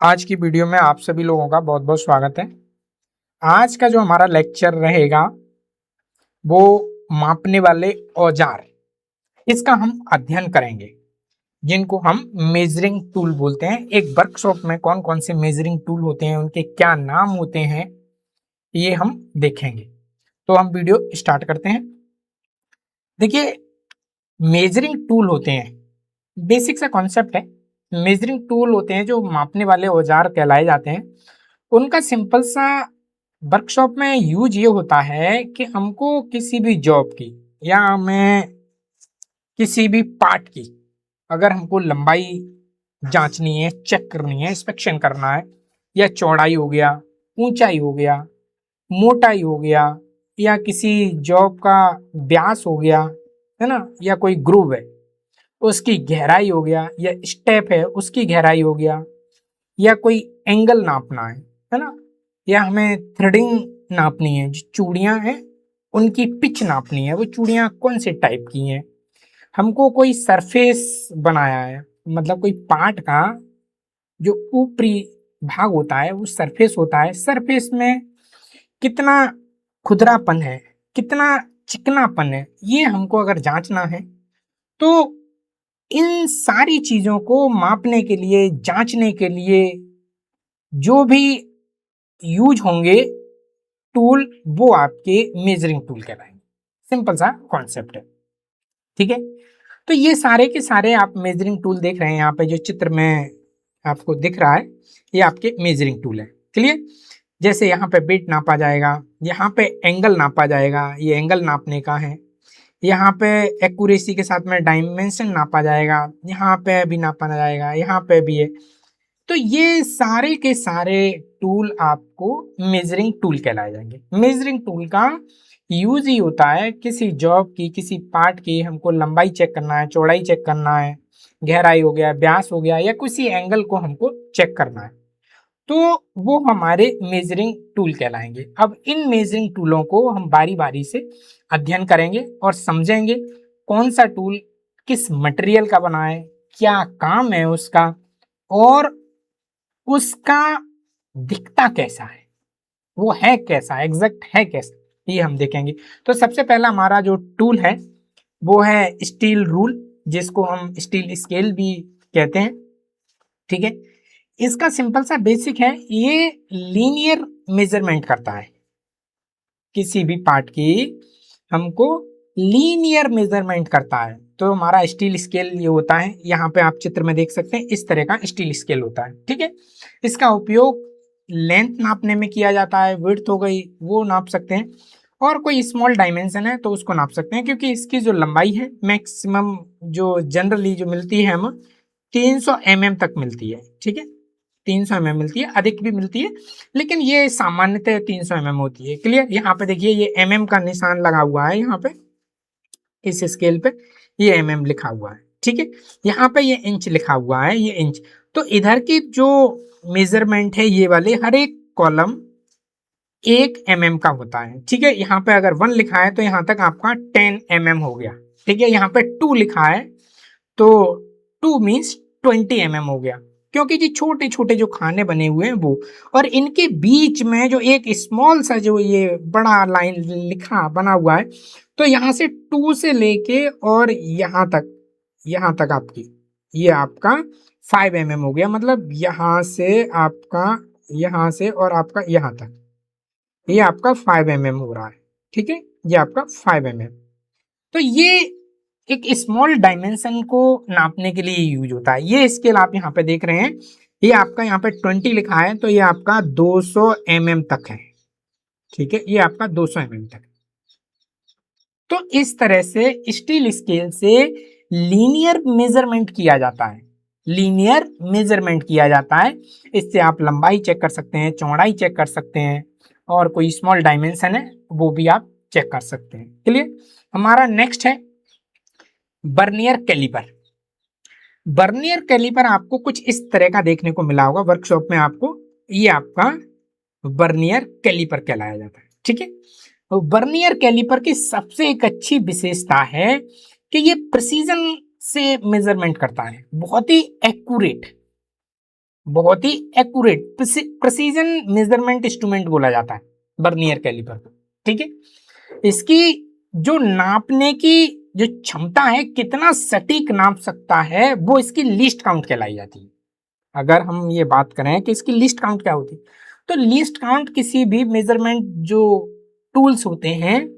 आज की वीडियो में आप सभी लोगों का बहुत बहुत स्वागत है। आज का जो हमारा लेक्चर रहेगा वो मापने वाले औजार, इसका हम अध्ययन करेंगे, जिनको हम मेजरिंग टूल बोलते हैं। एक वर्कशॉप में कौन कौन से मेजरिंग टूल होते हैं, उनके क्या नाम होते हैं, ये हम देखेंगे। तो हम वीडियो स्टार्ट करते हैं। देखिए, मेजरिंग टूल होते हैं, बेसिक सा कॉन्सेप्ट है। मेजरिंग टूल होते हैं जो मापने वाले औजार कहलाए जाते हैं। उनका सिंपल सा वर्कशॉप में यूज ये होता है कि हमको किसी भी जॉब की या हमें किसी भी पार्ट की अगर हमको लंबाई जांचनी है, चेक करनी है, इंस्पेक्शन करना है, या चौड़ाई हो गया, ऊंचाई हो गया, मोटाई हो गया, या किसी जॉब का व्यास हो गया, है ना, या कोई ग्रूव है उसकी गहराई हो गया, या स्टेप है उसकी गहराई हो गया, या कोई एंगल नापना है ना, या हमें थ्रेडिंग नापनी है, जो चूड़ियां हैं उनकी पिच नापनी है, वो चूड़ियां कौन से टाइप की हैं, हमको कोई सरफेस बनाया है, मतलब कोई पार्ट का जो ऊपरी भाग होता है वो सरफेस होता है, सरफेस में कितना खुरदरापन है, कितना चिकनापन है, ये हमको अगर जांचना है तो इन सारी चीजों को मापने के लिए, जांचने के लिए जो भी यूज होंगे टूल, वो आपके मेजरिंग टूल कहलाएंगे। सिंपल सा कॉन्सेप्ट है, ठीक है। तो ये सारे के सारे आप मेजरिंग टूल देख रहे हैं, यहाँ पे जो चित्र में आपको दिख रहा है ये आपके मेजरिंग टूल है। क्लियर? जैसे यहाँ पे वेट नापा जाएगा, यहाँ पे एंगल नापा जाएगा, ये एंगल नापने का है, यहाँ पे एक्यूरेसी के साथ में डायमेंशन नापा जाएगा, यहाँ पे भी नापा जाएगा, यहाँ पे भी है। तो ये सारे के सारे टूल आपको मेजरिंग टूल कहलाए जाएंगे। मेजरिंग टूल का यूज ही होता है किसी जॉब की, किसी पार्ट की हमको लंबाई चेक करना है, चौड़ाई चेक करना है, गहराई हो गया, व्यास हो गया, या किसी एंगल को हमको चेक करना है, तो वो हमारे मेजरिंग टूल कहलाएंगे। अब इन मेजरिंग टूलों को हम बारी बारी से अध्ययन करेंगे और समझेंगे कौन सा टूल किस मटेरियल का बना है, क्या काम है उसका, और उसका दिखता कैसा है, वो है कैसा, एग्जैक्ट है कैसा, ये हम देखेंगे। तो सबसे पहला हमारा जो टूल है वो है स्टील रूल, जिसको हम स्टील स्केल भी कहते हैं, ठीक है। इसका सिंपल सा बेसिक है, ये लीनियर मेजरमेंट करता है किसी भी पार्ट की, हमको लीनियर मेजरमेंट करता है। तो हमारा स्टील स्केल ये होता है, यहाँ पे आप चित्र में देख सकते हैं, इस तरह का स्टील स्केल होता है, ठीक है। इसका उपयोग लेंथ नापने में किया जाता है, विड्थ हो गई वो नाप सकते हैं, और कोई स्मॉल डायमेंशन है तो उसको नाप सकते हैं, क्योंकि इसकी जो लंबाई है मैक्सिमम जो जनरली जो मिलती है हम 300 mm तक मिलती है, ठीक है। 300 mm मिलती है, अधिक भी मिलती है, लेकिन ये सामान्यतः 300 mm होती है। क्लियर? यहाँ पे देखिए ये mm का निशान लगा हुआ है, यहाँ पे इस स्केल पे ये mm लिखा हुआ है, ठीक है। यहाँ पे ये इंच लिखा हुआ है, ये इंच। तो इधर की जो मेजरमेंट है, ये वाले हर एक कॉलम 1 mm का होता है, ठीक है। यहाँ पे अगर 1 लिखा है तो यहाँ तक आपका 10 mm हो गया, ठीक है। यहाँ पे 2 लिखा है तो 2 मीन्स 20 mm हो गया, क्योंकि जी छोटे छोटे जो खाने बने हुए हैं वो, और इनके बीच में जो एक स्मॉल सा जो ये बड़ा लाइन लिखा बना हुआ है, तो यहाँ से 2 से लेके और यहाँ तक आपकी ये आपका 5 mm हो गया, मतलब यहाँ से आपका, यहाँ से और आपका यहाँ तक ये आपका 5 mm हो रहा है, ठीक है। ये आपका 5 mm। तो ये एक स्मॉल डायमेंशन को नापने के लिए यूज होता है। ये स्केल आप यहाँ पे देख रहे हैं, ये आपका यहाँ पे 20 लिखा है, तो ये आपका 200 mm तक है, ठीक है। ये आपका 200 mm तक। तो इस तरह से स्टील स्केल से लीनियर मेजरमेंट किया जाता है, लीनियर मेजरमेंट किया जाता है। इससे आप लंबाई चेक कर सकते हैं, चौड़ाई चेक कर सकते हैं, और कोई स्मॉल डायमेंशन है वो भी आप चेक कर सकते हैं। क्लियर? हमारा नेक्स्ट है बर्नियर कैलिपर। बर्नियर कैलिपर आपको कुछ इस तरह का देखने को मिला होगा वर्कशॉप में आपको, ये आपका बर्नियर कैलिपर कहलाया जाता है, ठीक है। तो बर्नियर कैलिपर की सबसे एक अच्छी विशेषता है कि ये प्रिसीजन से मेजरमेंट करता है, बहुत ही एक्यूरेट, बहुत ही एक्यूरेट प्रिसीजन मेजरमेंट इंस्ट्रूमेंट बोला जाता है बर्नियर कैलिपर को। ठीक है, इसकी जो नापने की जो क्षमता है, कितना सटीक नाप सकता है, वो इसकी लीस्ट काउंट कहलाई जाती है। अगर हम ये बात करें कि इसकी लीस्ट काउंट क्या होती है, तो लीस्ट काउंट किसी भी मेजरमेंट जो टूल्स होते हैं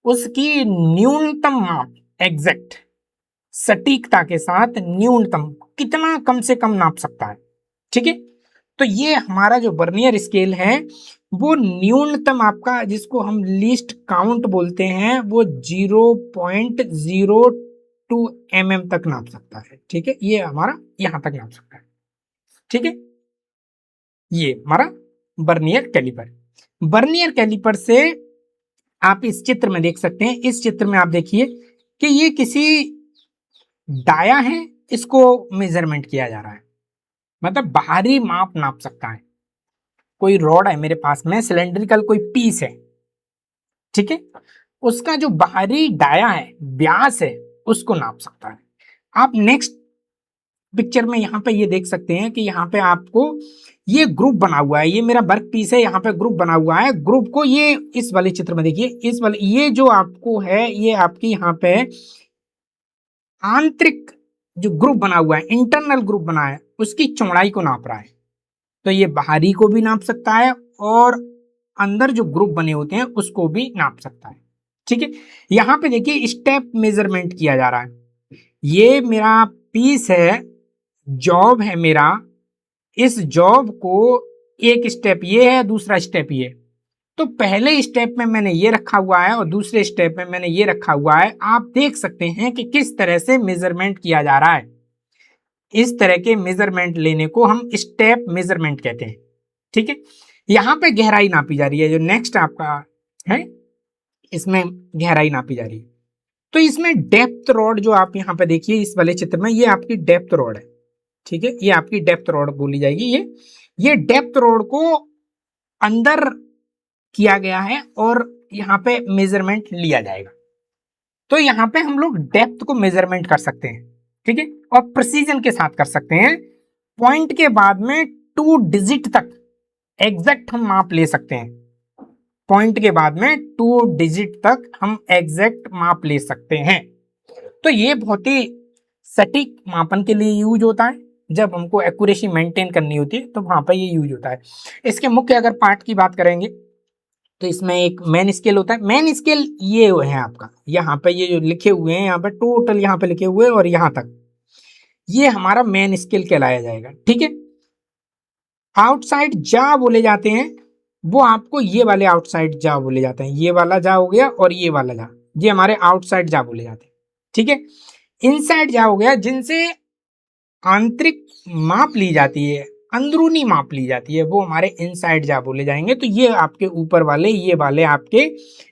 उसकी न्यूनतम माप, एग्जैक्ट सटीकता के साथ न्यूनतम कितना कम से कम नाप सकता है। ठीक है, तो ये हमारा जो बर्नियर स्केल है वो न्यूनतम आपका, जिसको हम लीस्ट काउंट बोलते हैं, वो 0.02 mm तक नाप सकता है। ठीक है, ये हमारा यहां तक नाप सकता है। ठीक है, ये हमारा बर्नियर कैलिपर। बर्नियर कैलिपर से आप इस चित्र में देख सकते हैं, इस चित्र में आप देखिए कि ये किसी डाया है, इसको मेजरमेंट किया जा रहा है, मतलब बाहरी माप नाप सकता है। कोई रॉड है मेरे पास में, सिलेंड्रिकल कोई पीस है, ठीक है, उसका जो बाहरी डाया है, व्यास है, उसको नाप सकता है। आप नेक्स्ट पिक्चर में यहां पे ये देख सकते हैं कि यहाँ पे आपको ये ग्रुप बना हुआ है, ये मेरा वर्क पीस है, यहाँ पे ग्रुप बना हुआ है। ग्रुप को ये इस वाले चित्र में देखिए, इस वाले ये जो आपको है, ये आपकी यहाँ पे आंतरिक जो ग्रुप बना हुआ है, इंटरनल ग्रुप बना है, उसकी चौड़ाई को नाप रहा है। तो ये बाहरी को भी नाप सकता है और अंदर जो ग्रुप बने होते हैं उसको भी नाप सकता है। ठीक है, यहां पे देखिए स्टेप मेजरमेंट किया जा रहा है। ये मेरा पीस है, जॉब है मेरा, इस जॉब को एक स्टेप ये है, दूसरा स्टेप ये, तो पहले स्टेप में मैंने ये रखा हुआ है और दूसरे स्टेप में मैंने ये रखा हुआ है। आप देख सकते हैं कि किस तरह से मेजरमेंट किया जा रहा है। इस तरह के मेजरमेंट लेने को हम स्टेप मेजरमेंट कहते हैं। ठीक है, यहां पे गहराई नापी जा रही है, जो नेक्स्ट आपका है इसमें गहराई नापी जा रही है। तो इसमें डेप्थ रॉड जो आप यहाँ पे देखिए इस वाले चित्र में, ये आपकी डेप्थ रॉड है। ठीक है, ये आपकी डेप्थ रॉड बोली जाएगी। ये डेप्थ रॉड को अंदर किया गया है और यहाँ पे मेजरमेंट लिया जाएगा। तो यहाँ पे हम लोग डेप्थ को मेजरमेंट कर सकते हैं। ठीक है, और प्रिसीजन के साथ कर सकते हैं। पॉइंट के बाद में 2 डिजिट तक एग्जैक्ट हम माप ले सकते हैं। पॉइंट के बाद में 2 डिजिट तक हम एग्जैक्ट माप ले सकते हैं। तो ये बहुत ही सटीक मापन के लिए यूज होता है। जब हमको एक्यूरेसी मेंटेन करनी होती है तो वहां पर ये यूज होता है। इसके मुख्य अगर पार्ट की बात करेंगे तो इसमें एक मेन स्केल होता है। मेन स्केल ये है आपका, यहाँ पे ये जो लिखे हुए हैं, यहाँ पे टोटल यहाँ पे लिखे हुए और यहाँ तक, ये हमारा मेन स्केल कहलाया जाएगा। ठीक है, आउटसाइड जा बोले जाते हैं, वो आपको ये वाले आउटसाइड जा बोले जाते हैं। ये वाला जा हो गया और ये वाला जा, ये हमारे आउटसाइड जा बोले जाते हैं। ठीक है, इनसाइड जा हो गया, जिनसे आंतरिक माप ली जाती है, अंदरूनी माप ली जाती है, वो हमारे इनसाइड जा बोले जाएंगे। तो ये आपके ऊपर वाले, ये वाले आपके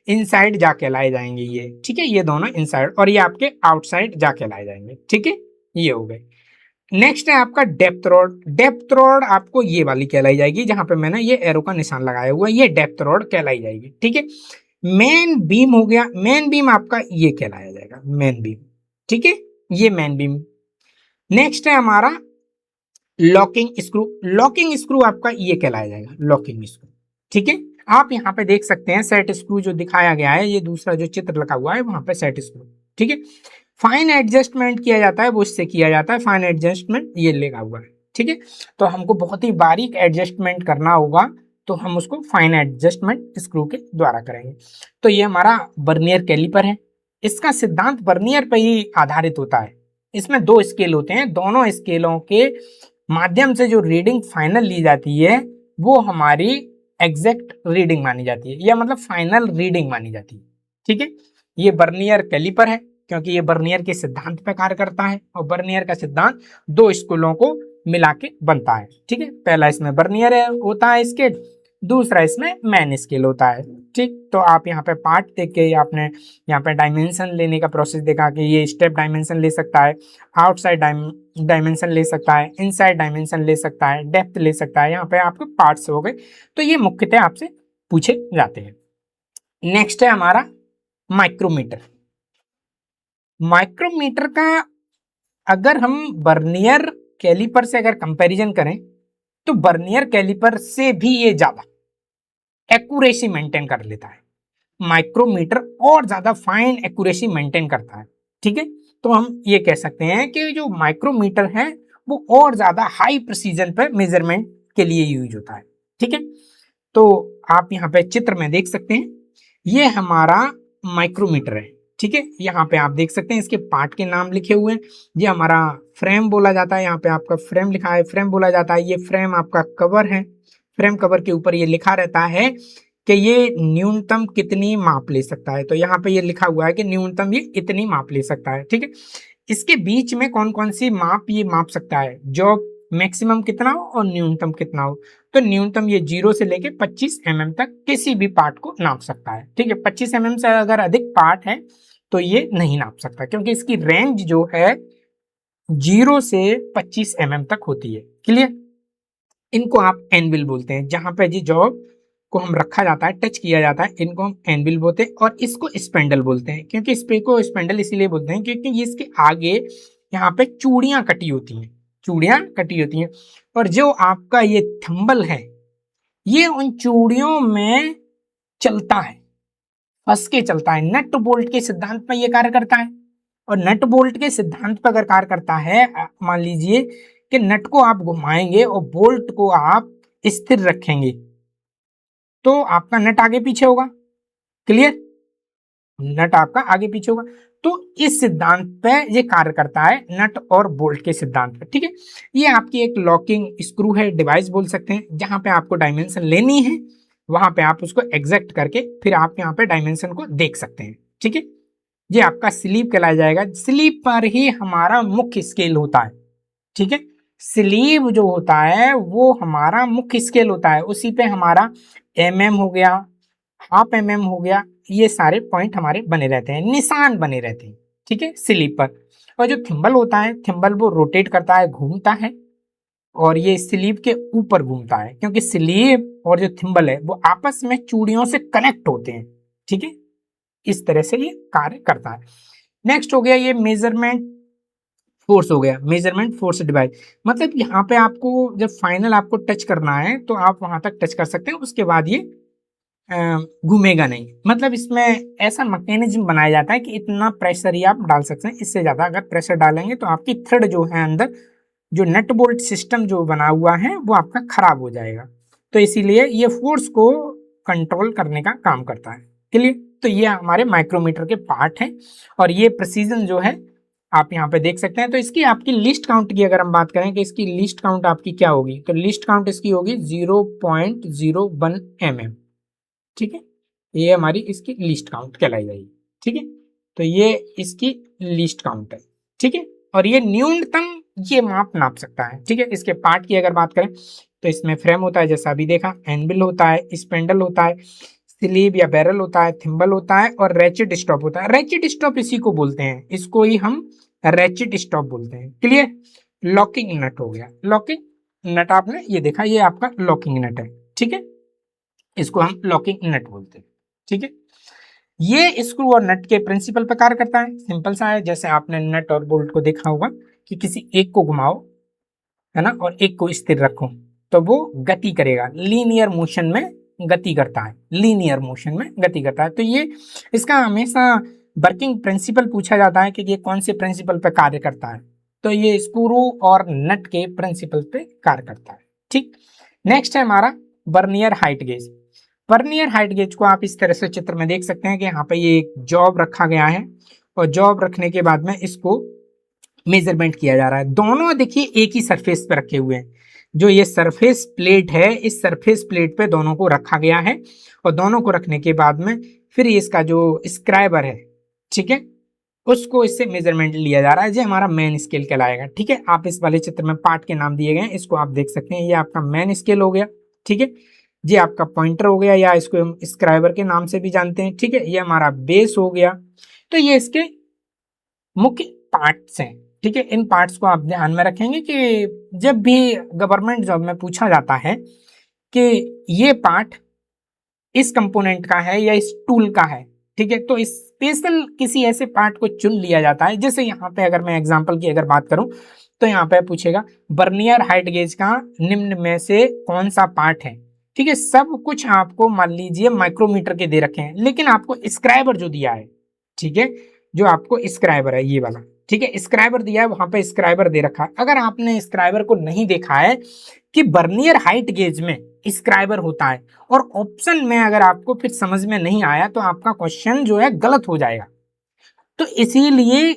इनसाइड जा कहलाए जाएंगे ये। ठीक है, ये दोनों इनसाइड और ये आपके आउटसाइड जा कहलाए जाएंगे। ठीक है, ये हो गए। नेक्स्ट है आपका डेप्थ रॉड। डेप्थ रॉड आपको ये वाली कहलाई जाएगी, जहां पे मैंने ये एरो का निशान लगाया हुआ है, ये डेप्थ रॉड कहलाई जाएगी। ठीक है, मेन बीम हो गया, मेन बीम आपका ये कहलाया जाएगा, मेन बीम। ठीक है, ये मेन बीम। नेक्स्ट है हमारा लॉकिंग स्क्रू। लॉकिंग स्क्रू आपका ये कहलाया जाएगा, लॉकिंग स्क्रू। ठीक है, आप यहाँ पे देख सकते हैं सेट स्क्रू जो दिखाया गया है, ये दूसरा जो चित्र लगा हुआ है वहां पे सेट स्क्रू। ठीक है, फाइन एडजस्टमेंट किया जाता है, वो इससे किया जाता है, फाइन एडजस्टमेंट ये लगा हुआ है। ठीक है, तो हमको बहुत ही बारीक एडजस्टमेंट करना होगा तो हम उसको फाइन एडजस्टमेंट स्क्रू के द्वारा करेंगे। तो ये हमारा बर्नियर कैलिपर है। इसका सिद्धांत बर्नियर पर ही आधारित होता है। इसमें 2 स्केल होते हैं, दोनों स्केलों के माध्यम से जो रीडिंग फाइनल ली जाती है वो हमारी एग्जैक्ट रीडिंग मानी जाती है, या मतलब फाइनल रीडिंग मानी जाती है। ठीक है, ये बर्नियर कैलिपर है क्योंकि ये बर्नियर के सिद्धांत पर कार्य करता है और बर्नियर का सिद्धांत 2 स्कूलों को मिला के बनता है। ठीक है, पहला इसमें बर्नियर होता है स्केल, दूसरा इसमें मैन स्केल होता है। ठीक, तो आप यहाँ पे पार्ट देख के आपने यहाँ पे डायमेंशन लेने का प्रोसेस देखा कि ये स्टेप डायमेंशन ले सकता है, आउटसाइड डायमेंशन ले सकता है, इनसाइड डायमेंशन ले सकता है, डेप्थ ले सकता है। यहाँ पे आपके पार्ट्स हो गए। तो ये मुख्यतः आपसे पूछे जाते हैं। नेक्स्ट है हमारा माइक्रोमीटर। माइक्रोमीटर का अगर हम बर्नियर कैलिपर से अगर कंपैरिजन करें तो वर्नियर कैलिपर से भी ये ज्यादा एक्यूरेसी मेंटेन कर लेता है। माइक्रोमीटर और ज्यादा फाइन एक्यूरेसी मेंटेन करता है। ठीक है, तो हम ये कह सकते हैं कि जो माइक्रोमीटर है वो और ज्यादा हाई प्रिसीजन पर मेजरमेंट के लिए यूज होता है। ठीक है, तो आप यहाँ पे चित्र में देख सकते हैं, ये हमारा माइक्रोमीटर है। ठीक है, यहाँ पे आप देख सकते हैं इसके पार्ट के नाम लिखे हुए हैं। ये हमारा फ्रेम बोला जाता है, यहाँ पे आपका फ्रेम लिखा है, फ्रेम बोला जाता है। ये फ्रेम आपका कवर है, फ्रेम कवर के ऊपर ये लिखा रहता है कि ये न्यूनतम कितनी माप ले सकता है। तो यहाँ पे ये लिखा हुआ है कि न्यूनतम ये इतनी माप ले सकता है। ठीक है, इसके बीच में कौन कौन सी माप ये माप सकता है, जो मैक्सिमम कितना हो और न्यूनतम कितना हो। तो न्यूनतम ये 0 से लेके 25 mm तक किसी भी पार्ट को नाप सकता है। ठीक है, 25 mm से अगर अधिक पार्ट है तो ये नहीं नाप सकता, क्योंकि इसकी रेंज जो है 0 से 25 mm तक होती है। क्लियर, इनको आप एनविल बोलते हैं, जहां पे जी जॉब को हम रखा जाता है, टच किया जाता है, इनको हम एनविल बोलते हैं। और इसको स्पेंडल बोलते हैं, क्योंकि इस पे को स्पेंडल इसीलिए बोलते हैं क्योंकि ये इसके आगे यहाँ पे चूड़ियां कटी होती हैं, चूड़ियां कटी होती हैं। और जो आपका ये थंबल है ये उन चूड़ियों में चलता है, फंस के चलता है। नट बोल्ट के सिद्धांत पर ये कार्य करता है। और नट बोल्ट के सिद्धांत पर अगर कार्य करता है, मान लीजिए कि नट को आप घुमाएंगे और बोल्ट को आप स्थिर रखेंगे तो आपका नट आगे पीछे होगा। क्लियर, नट आपका आगे पीछे होगा। तो इस सिद्धांत पे ये कार्य करता है, नट और बोल्ट के सिद्धांत पे। ठीक है, ये आपकी एक लॉकिंग स्क्रू है, डिवाइस बोल सकते हैं, जहां पे आपको डायमेंशन लेनी है वहां पे आप उसको एग्जैक्ट करके फिर आप यहाँ पे डायमेंशन को देख सकते हैं। ठीक है, ये आपका स्लीव कहलाया जाएगा। स्लीव पर ही हमारा मुख्य स्केल होता है। ठीक है, स्लीव जो होता है वो हमारा मुख्य स्केल होता है, उसी पे हमारा हो गया, हाफ हो गया, ये सारे पॉइंट हमारे बने रहते हैं, निशान बने रहते हैं। ठीक है, स्लीव पर। और जो थिम्बल होता है, थिम्बल वो रोटेट करता है, घूमता है, और ये स्लीव के ऊपर घूमता है, क्योंकि स्लीव और जो थिम्बल है वो आपस में चूड़ियों से कनेक्ट होते हैं। ठीक है, इस तरह से ये कार्य करता है। नेक्स्ट हो गया ये मेजरमेंट फोर्स हो गया, मेजरमेंट फोर्स डिवाइस। मतलब यहाँ पे आपको जब फाइनल आपको टच करना है तो आप वहां तक टच कर सकते हैं, उसके बाद ये घूमेगा नहीं। मतलब इसमें ऐसा मैकेनिज्म बनाया जाता है कि इतना प्रेशर ही आप डाल सकते हैं, इससे ज्यादा अगर प्रेशर डालेंगे तो आपकी थ्रेड जो है अंदर, जो नट बोल्ट सिस्टम जो बना हुआ है वो आपका खराब हो जाएगा। तो इसीलिए ये फोर्स को कंट्रोल करने का काम करता है। क्लियर, तो ये हमारे माइक्रोमीटर के पार्ट हैं। और ये प्रिसीजन जो है आप यहाँ पे देख सकते हैं। तो इसकी आपकी लिस्ट काउंट की अगर हम बात करें कि इसकी लिस्ट काउंट आपकी क्या होगी, तो लिस्ट काउंट इसकी होगी 0.01 mm। ठीक है, ये हमारी इसकी लिस्ट काउंट कहलाई जाएगी। ठीक है, तो ये इसकी लिस्ट काउंट है। ठीक है, और ये न्यूनतम ये नाप सकता है। ठीक है, इसके पार्ट की अगर बात करें तो इसमें फ्रेम होता है, जैसा अभी देखा, एनविल होता है, स्पेंडल होता है, स्लीव या बैरल होता है, थिम्बल होता है, और रैचेट स्टॉप होता है। रैचेट स्टॉप इसी को बोलते हैं, इसको ही हम रैचेट स्टॉप बोलते हैं। क्लियर, लॉकिंग नट हो गया, लॉकिंग नट आपने ये देखा, ये आपका लॉकिंग नट है। ठीक है, इसको हम लॉकिंग नट बोलते हैं। ठीक है, ये स्क्रू और नट के प्रिंसिपल पर कार्य करता है। सिंपल सा है, जैसे आपने नट और बोल्ट को देखा होगा कि किसी एक को घुमाओ, है ना, और एक को स्थिर रखो तो वो गति करेगा, लीनियर मोशन में गति करता है, लीनियर मोशन में गति करता है। तो ये इसका हमेशा वर्किंग प्रिंसिपल पूछा जाता है कि ये कौन से प्रिंसिपल पे कार्य करता है, तो ये स्क्रू और नट के प्रिंसिपल पे कार्य करता है। ठीक, नेक्स्ट है हमारा vernier height gauge. Vernier height gauge को आप इस तरह से चित्र में देख सकते हैं कि यहाँ पे ये एक जॉब रखा गया है, और जॉब रखने के बाद में इसको मेजरमेंट किया जा रहा है। दोनों देखिए एक ही सरफेस पे रखे हुए हैं। जो ये सरफेस प्लेट है, इस सरफेस प्लेट पे दोनों को रखा गया है, और दोनों को रखने के बाद में फिर इसका जो स्क्राइबर है, ठीक है, उसको इससे मेजरमेंट लिया जा रहा है। जो हमारा मेन स्केल कहलाएगा। ठीक है, आप इस वाले चित्र में पार्ट के नाम दिए गए हैं, इसको आप देख सकते हैं। ये आपका मेन स्केल हो गया। ठीक है, ये आपका पॉइंटर हो गया, या इसको हम स्क्राइबर के नाम से भी जानते हैं। ठीक है, ये हमारा बेस हो गया। तो ये इसके मुख्य पार्ट्स हैं। ठीक है, इन पार्ट्स को आप ध्यान में रखेंगे कि जब भी गवर्नमेंट जॉब में पूछा जाता है कि ये पार्ट इस कंपोनेंट का है या इस टूल का है, ठीक है, तो स्पेशल किसी ऐसे पार्ट को चुन लिया जाता है। जैसे यहाँ पे अगर मैं एग्जांपल की अगर बात करूं तो यहाँ पे पूछेगा बर्नियर हाइट गेज का निम्न में से कौन सा पार्ट है। ठीक है, सब कुछ आपको मान लीजिए माइक्रोमीटर के दे रखे हैं, लेकिन आपको स्क्राइबर जो दिया है, ठीक है, जो आपको स्क्राइबर है ये वाला, ठीक है, स्क्राइबर दिया है, वहां पे स्क्राइबर दे रखा है। अगर आपने स्क्राइबर को नहीं देखा है कि बर्नियर हाइट गेज में स्क्राइबर होता है और ऑप्शन में अगर आपको फिर समझ में नहीं आया तो आपका क्वेश्चन जो है गलत हो जाएगा। तो इसीलिए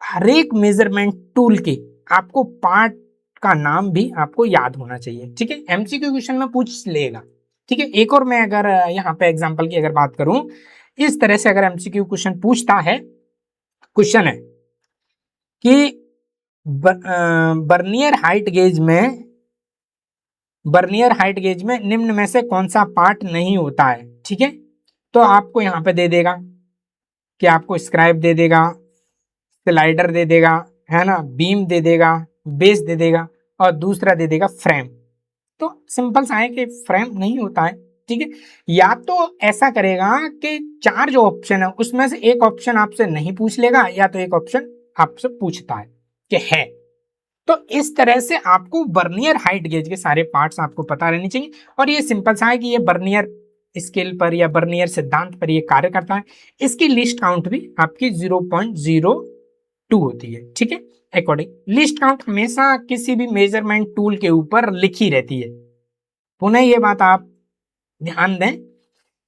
हर एक मेजरमेंट टूल के आपको पार्ट का नाम भी आपको याद होना चाहिए। ठीक है, एमसीक्यू क्वेश्चन में पूछ लेगा। ठीक है, एक और मैं अगर यहाँ पे एग्जांपल की अगर बात करूं, इस तरह से अगर एमसीक्यू क्वेश्चन पूछता है, क्वेश्चन है कि बर्नियर हाइट गेज में निम्न में से कौन सा पार्ट नहीं होता है। ठीक है, तो आपको यहाँ पे दे देगा कि आपको स्क्राइब दे देगा, स्लाइडर दे देगा, है ना, बीम दे देगा, बेस दे देगा और दूसरा दे देगा फ्रेम। तो सिंपल सा है कि फ्रेम नहीं होता है। ठीक है, या तो ऐसा करेगा कि चार जो ऑप्शन है उसमें से एक ऑप्शन आपसे नहीं पूछ लेगा, या तो एक ऑप्शन आपसे पूछता है कि है। तो इस तरह से आपको बर्नियर हाइट गेज के सारे पार्ट्स आपको पता रहने चाहिए। और ये सिंपल सा है कि ये बर्नियर स्केल पर या बर्नियर सिद्धांत पर ये कार्य करता है। इसकी लिस्ट काउंट भी आपकी 0.02 होती है। ठीक है, अकॉर्डिंग लिस्ट काउंट हमेशा किसी भी मेजरमेंट टूल के ऊपर लिखी रहती है। पुनः ये बात आप ध्यान दें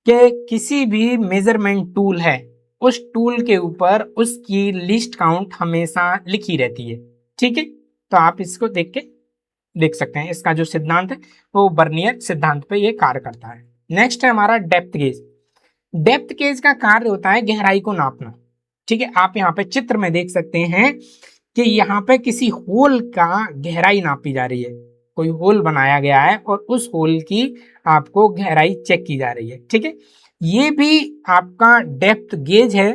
कि किसी भी मेजरमेंट टूल है, उस टूल के ऊपर उसकी लिस्ट काउंट हमेशा लिखी रहती है। ठीक है, तो आप इसको देख सकते हैं। इसका जो सिद्धांत है वो बर्नियर सिद्धांत पे ये कार्य करता है। नेक्स्ट है हमारा डेप्थ गेज। डेप्थ गेज का कार्य होता है गहराई को नापना। ठीक है, आप यहाँ पे चित्र में देख सकते हैं कि यहाँ पे किसी होल का गहराई नापी जा रही है। कोई होल बनाया गया है और उस होल की आपको गहराई चेक की जा रही है। ठीक है, ये भी आपका डेप्थ गेज है,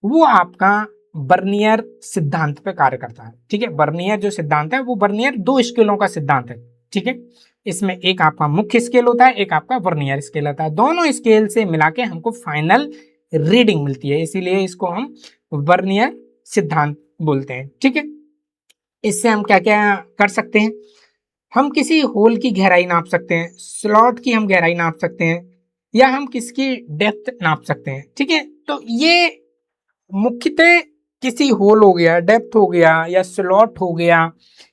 वो आपका बर्नियर सिद्धांत पे कार्य करता है। ठीक है, बर्नियर जो सिद्धांत है वो बर्नियर दो स्केलों का सिद्धांत है। ठीक है, इसमें एक आपका मुख्य स्केल होता है, एक आपका वर्नियर स्केल होता है। दोनों स्केल से मिला के हमको फाइनल रीडिंग मिलती है, इसीलिए इसको हम वर्नियर सिद्धांत बोलते हैं। ठीक है, इससे हम क्या क्या कर सकते हैं, हम किसी होल की गहराई नाप सकते हैं, स्लॉट की हम गहराई नाप सकते हैं, या हम किसकी डेप्थ नाप सकते हैं। ठीक है, तो ये मुख्यतः किसी होल हो गया, डेप्थ हो गया, या स्लॉट हो गया,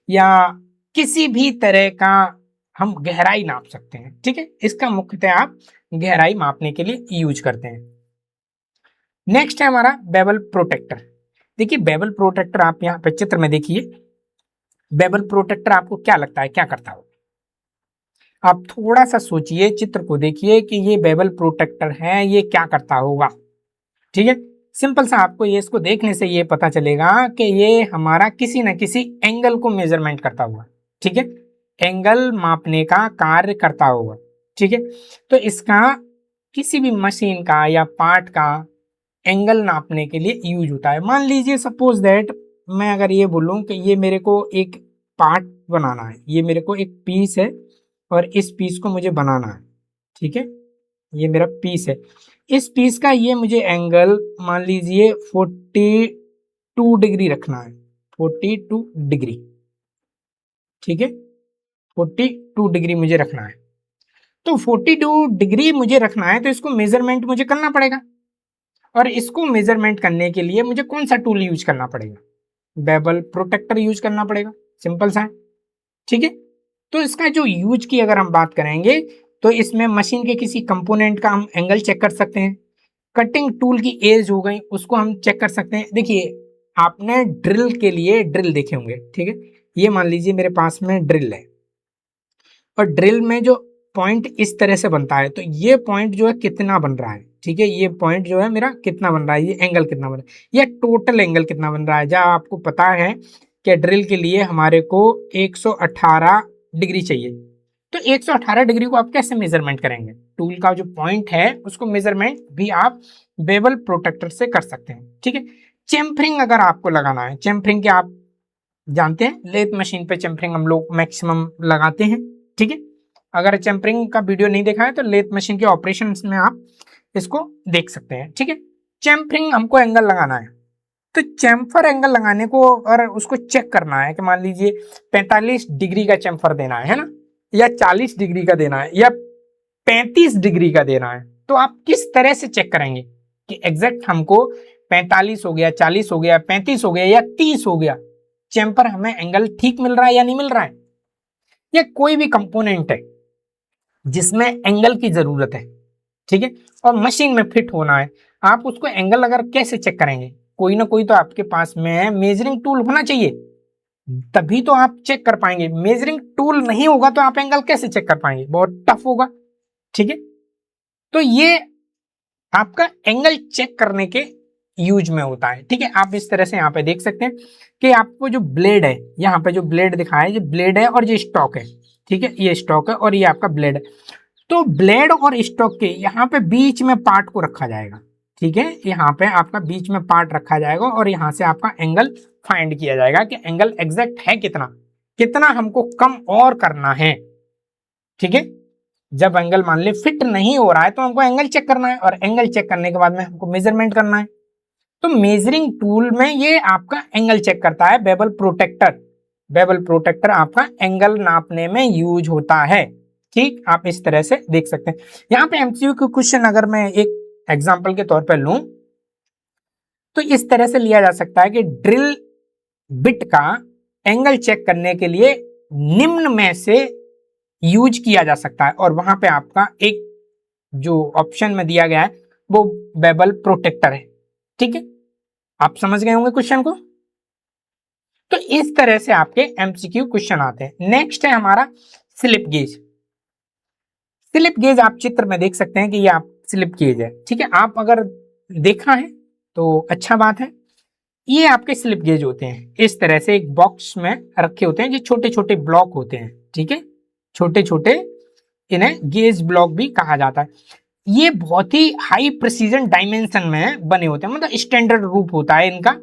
या किसी भी तरह का हम गहराई नाप सकते हैं। ठीक है, इसका मुख्यतः आप गहराई मापने के लिए यूज करते हैं। नेक्स्ट है हमारा बेवल प्रोटेक्टर। देखिए बेवल प्रोटेक्टर आप यहाँ पे चित्र में देखिए, बेवल प्रोटेक्टर आपको क्या लगता है क्या करता हो? आप थोड़ा सा सोचिए, चित्र को देखिए कि ये बेवल प्रोटेक्टर है, ये क्या करता होगा। ठीक है, सिंपल सा आपको ये इसको देखने से ये पता चलेगा कि ये हमारा किसी न किसी एंगल को मेजरमेंट करता होगा। ठीक है, एंगल मापने का कार्य करता होगा। ठीक है, तो इसका किसी भी मशीन का या पार्ट का एंगल नापने के लिए यूज होता है। मान लीजिए सपोज दैट मैं अगर ये बोलूं कि ये मेरे को एक पार्ट बनाना है, ये मेरे को एक पीस है और इस पीस को मुझे बनाना है। ठीक है, ये मेरा पीस है, इस पीस का ये मुझे एंगल मान लीजिए 42 डिग्री रखना है, 42 डिग्री। ठीक है, 42 डिग्री मुझे रखना है। तो 42 डिग्री मुझे रखना है तो इसको मेजरमेंट मुझे करना पड़ेगा, और इसको मेजरमेंट करने के लिए मुझे कौन सा टूल यूज करना पड़ेगा? बेवल प्रोटेक्टर यूज करना पड़ेगा, सिंपल सा है। ठीक है, तो इसका जो यूज की अगर हम बात करेंगे तो इसमें मशीन के किसी कंपोनेंट का हम एंगल चेक कर सकते हैं, कटिंग टूल की एज हो गई उसको हम चेक कर सकते हैं। देखिए आपने ड्रिल के लिए ड्रिल देखे होंगे। ठीक है, ये मान लीजिए मेरे पास में ड्रिल है और ड्रिल में जो पॉइंट इस तरह से बनता है, तो ये पॉइंट जो है कितना बन रहा है। ठीक है, ये पॉइंट जो है मेरा कितना बन रहा है, ये एंगल कितना बन रहा है, ये टोटल एंगल कितना बन रहा है। जहाँ आपको पता है कि ड्रिल के लिए हमारे को 118 डिग्री चाहिए, तो 118 डिग्री को आप कैसे मेजरमेंट करेंगे? टूल का जो पॉइंट है उसको मेजरमेंट भी आप बेवल प्रोटेक्टर से कर सकते हैं। ठीक है, चेम्फरिंग अगर आपको लगाना है, चेम्फरिंग के आप जानते हैं, लेथ मशीन पे चेम्फरिंग हम लोग मैक्सिमम लगाते हैं। ठीक है, अगर चेम्परिंग का वीडियो नहीं देखा है तो लेथ मशीन के ऑपरेशन में आप इसको देख सकते हैं। ठीक है, चेम्परिंग हमको एंगल लगाना है, तो चैम्फर एंगल लगाने को और उसको चेक करना है कि मान लीजिए 45 डिग्री का चैम्फर देना है ना, या 40 डिग्री का देना है, या 35 डिग्री का देना है, तो आप किस तरह से चेक करेंगे कि एग्जैक्ट हमको 45 हो गया, 40 हो गया, 35 हो गया या 30 हो गया, चैम्फर हमें एंगल ठीक मिल रहा है या नहीं मिल रहा है। या कोई भी कंपोनेंट है जिसमें एंगल की जरूरत है, ठीक है, और मशीन में फिट होना है, आप उसको एंगल अगर कैसे चेक करेंगे, कोई ना कोई तो आपके पास में मेजरिंग टूल होना चाहिए, तभी तो आप चेक कर पाएंगे। मेजरिंग टूल नहीं होगा तो आप एंगल कैसे चेक कर पाएंगे, बहुत टफ होगा, ठीक है। तो ये आपका एंगल चेक करने के यूज में होता है, ठीक है। आप इस तरह से यहाँ पे देख सकते हैं कि आपको जो ब्लेड है, यहाँ पे जो ब्लेड दिखाया है, ये ब्लेड है और ये स्टॉक है, ठीक है, ये स्टॉक है और ये आपका ब्लेड है। तो ब्लेड और स्टॉक के यहाँ पे बीच में पार्ट को रखा जाएगा, ठीक है, यहाँ पे आपका बीच में पार्ट रखा जाएगा और यहाँ से आपका एंगल फाइंड किया जाएगा कि एंगल एग्जैक्ट है कितना, कितना हमको कम और करना है, ठीक है। जब एंगल मान ले फिट नहीं हो रहा है तो हमको एंगल चेक करना है, और एंगल चेक करने के बाद में हमको मेजरमेंट करना है। तो मेजरिंग टूल में ये आपका एंगल चेक करता है, बेबल प्रोटेक्टर। बेबल प्रोटेक्टर आपका एंगल नापने में यूज होता है, ठीक। आप इस तरह से देख सकते हैं। यहाँ पे एमसीक्यू क्वेश्चन अगर मैं एक एग्जांपल के तौर पर लूं तो इस तरह से लिया जा सकता है कि ड्रिल बिट का एंगल चेक करने के लिए निम्न में से यूज किया जा सकता है, और वहां पे आपका एक जो ऑप्शन में दिया गया है वो बेबल प्रोटेक्टर है, ठीक है। आप समझ गए होंगे क्वेश्चन को। तो इस तरह से आपके एमसीक्यू क्वेश्चन आते हैं। नेक्स्ट है हमारा स्लिप गेज। स्लिप गेज आप चित्र में देख सकते हैं कि ये आप स्लिप गेज है, ठीक है। आप अगर देखा है तो अच्छा बात है। ये आपके स्लिप गेज होते हैं, इस तरह से एक बॉक्स में रखे होते हैं, जो छोटे छोटे ब्लॉक होते हैं, ठीक है, छोटे छोटे, इन्हें गेज ब्लॉक भी कहा जाता है। ये बहुत ही हाई प्रिसीजन डायमेंशन में बने होते हैं, मतलब स्टैंडर्ड रूप होता है इनका,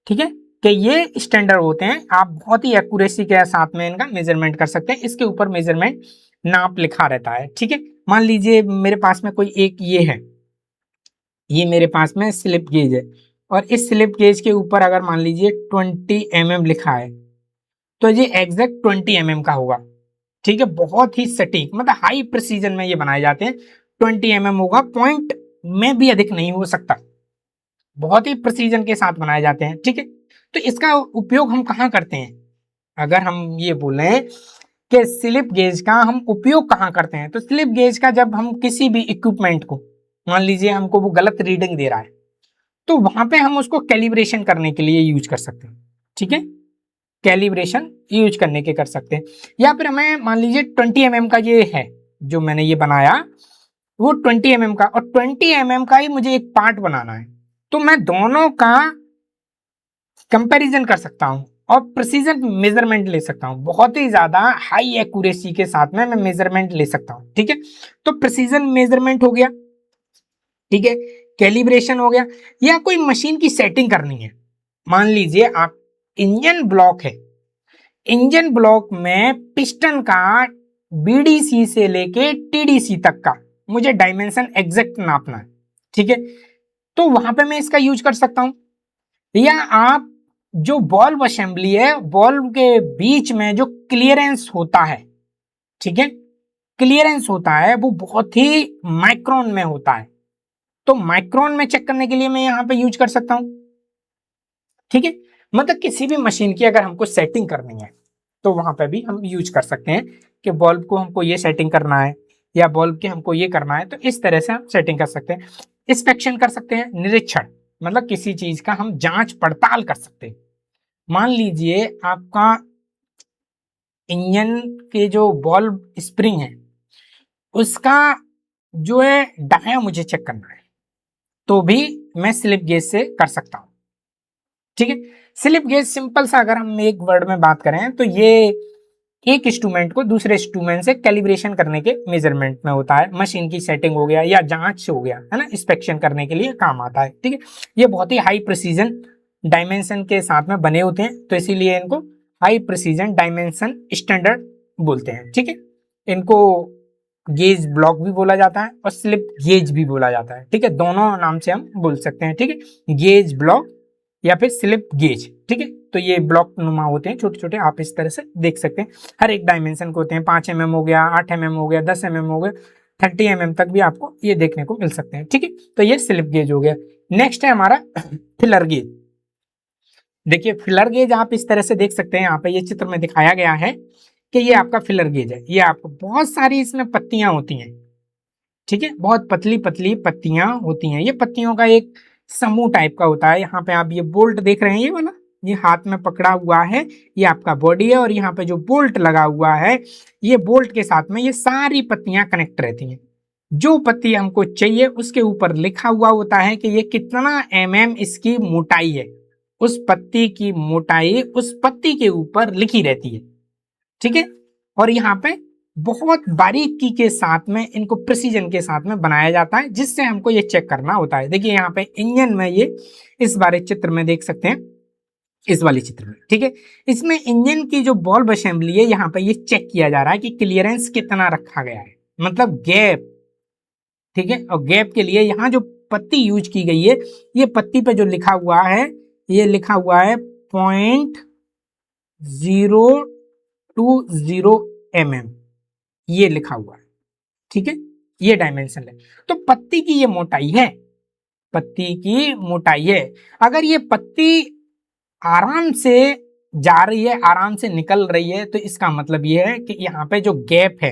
ठीक है, कि ये स्टैंडर्ड होते हैं। आप बहुत ही एक्यूरेसी के साथ में इनका मेजरमेंट कर सकते हैं। इसके ऊपर मेजरमेंट नाप लिखा रहता है, ठीक है। मान लीजिए मेरे पास में कोई एक ये है, ये मेरे पास में स्लिप गेज है, और इस स्लिप गेज के ऊपर अगर मान लीजिए 20 mm लिखा है, तो ये एग्जैक्ट 20 mm का होगा, ठीक है। बहुत ही सटीक, मतलब हाई प्रिसीजन में ये बनाए जाते हैं। 20 mm होगा, पॉइंट में भी अधिक नहीं हो सकता, बहुत ही प्रिसीजन के साथ बनाए जाते हैं, ठीक है। तो इसका उपयोग हम कहाँ करते हैं, अगर हम ये बोले कि स्लिप गेज का हम उपयोग कहाँ करते हैं, तो स्लिप गेज का जब हम किसी भी इक्विपमेंट को, मान लीजिए हमको वो गलत रीडिंग दे रहा है, तो वहां पे हम उसको कैलिब्रेशन करने के लिए यूज कर सकते हैं, ठीक है। कैलिब्रेशन यूज करने के कर सकते हैं। या फिर हमें मान लीजिए 20 mm का ये है जो मैंने ये बनाया, वो 20 mm का, और 20 mm का ही मुझे एक पार्ट बनाना है, तो मैं दोनों का कंपैरिजन कर सकता हूं और प्रिसीजन मेजरमेंट ले सकता हूं। बहुत ही ज्यादा हाई एक्यूरेसी के साथ में मैं मेजरमेंट ले सकता हूं, ठीक है। तो प्रिसीजन मेजरमेंट हो गया, ठीक है, कैलिब्रेशन हो गया। या कोई मशीन की सेटिंग करनी है, मान लीजिए आप इंजन ब्लॉक है, इंजन ब्लॉक में पिस्टन का बीडीसी से लेके टीडीसी तक का मुझे डायमेंशन एग्जैक्ट नापना है, ठीक है, तो वहां पे मैं इसका यूज कर सकता हूं। या आप जो बॉल्व असेंबली है, बॉल्व के बीच में जो क्लियरेंस होता है, ठीक है, क्लियरेंस होता है वो बहुत ही माइक्रोन में होता है, तो माइक्रोन में चेक करने के लिए मैं यहां पे यूज कर सकता हूं, ठीक है। मतलब किसी भी मशीन की अगर हमको सेटिंग करनी है तो वहां पे भी हम यूज कर सकते हैं कि बल्ब को हमको ये सेटिंग करना है या बल्ब के हमको ये करना है, तो इस तरह से हम सेटिंग कर सकते हैं। इंस्पेक्शन कर सकते हैं, निरीक्षण, मतलब किसी चीज का हम जांच पड़ताल कर सकते हैं। मान लीजिए आपका इंजन के जो बल्ब स्प्रिंग है उसका जो है डाया मुझे चेक करना है, तो भी मैं स्लिप गेज से कर सकता हूं, ठीक है। स्लिप गेज सिंपल सा अगर हम एक वर्ड में बात करें तो ये एक इंस्ट्रूमेंट को दूसरे इंस्ट्रूमेंट से कैलिब्रेशन करने के मेजरमेंट में होता है। मशीन की सेटिंग हो गया या जांच हो गया, है ना, इंस्पेक्शन करने के लिए काम आता है, ठीक है। ये बहुत ही हाई प्रिसीजन डायमेंशन के साथ में बने होते हैं, तो इसीलिए इनको हाई प्रिसीजन डायमेंशन स्टैंडर्ड बोलते हैं, ठीक है। इनको गेज ब्लॉक भी बोला जाता है और स्लिप गेज भी बोला जाता है, ठीक है, दोनों नाम से हम बोल सकते हैं, ठीक है, गेज ब्लॉक या फिर स्लिप गेज। ठीक है, तो ये ब्लॉक नुमा होते हैं छोटे छोटे, आप इस तरह से देख सकते हैं। हर एक डायमेंशन के होते हैं, 5 mm हो गया, 8 mm हो गया, 10 mm हो गया, 30 mm तक भी आपको ये देखने को मिल सकते हैं। ठीक है, तो ये स्लिप गेज हो गया। नेक्स्ट है हमारा फिलर गेज। देखिए फिलर गेज आप इस तरह से देख सकते हैं, यहाँ पे ये चित्र में दिखाया गया है कि ये आपका फिलर गेज है। ये आपको बहुत सारी इसमें पत्तियां होती हैं। ठीक है, बहुत पतली पतली पत्तियां होती हैं। ये पत्तियों का एक समूह टाइप का होता है। यहाँ पे आप ये बोल्ट देख रहे हैं, ये वाला, ये हाथ में पकड़ा हुआ है, ये आपका बॉडी है, और यहाँ पे जो बोल्ट लगा हुआ है, ये बोल्ट के साथ में ये सारी पत्तियां कनेक्ट रहती हैं। जो पत्ती हमको चाहिए उसके ऊपर लिखा हुआ होता है कि ये कितना इसकी मोटाई है। उस पत्ती की मोटाई उस पत्ती के ऊपर लिखी रहती है। ठीक है, और यहाँ पे बहुत बारीकी के साथ में इनको प्रिसीजन के साथ में बनाया जाता है, जिससे हमको ये चेक करना होता है। देखिए यहाँ पे इंजन में ये इस बारे चित्र में देख सकते हैं, इस वाले चित्र में। ठीक है, इसमें इंजन की जो बॉल्ब असेंबली है, यहाँ पे ये चेक किया जा रहा है कि क्लियरेंस कितना रखा गया है, मतलब गैप। ठीक है, और गैप के लिए यहाँ जो पत्ती यूज की गई है, ये पत्ती पे जो लिखा हुआ है, ये लिखा हुआ है 0.020 mm, ये लिखा हुआ है। ठीक है, ये डायमेंशन है। तो पत्ती की ये मोटाई है, पत्ती की मोटाई है। अगर ये पत्ती आराम से जा रही है, आराम से निकल रही है, तो इसका मतलब ये है कि यहाँ पे जो गैप है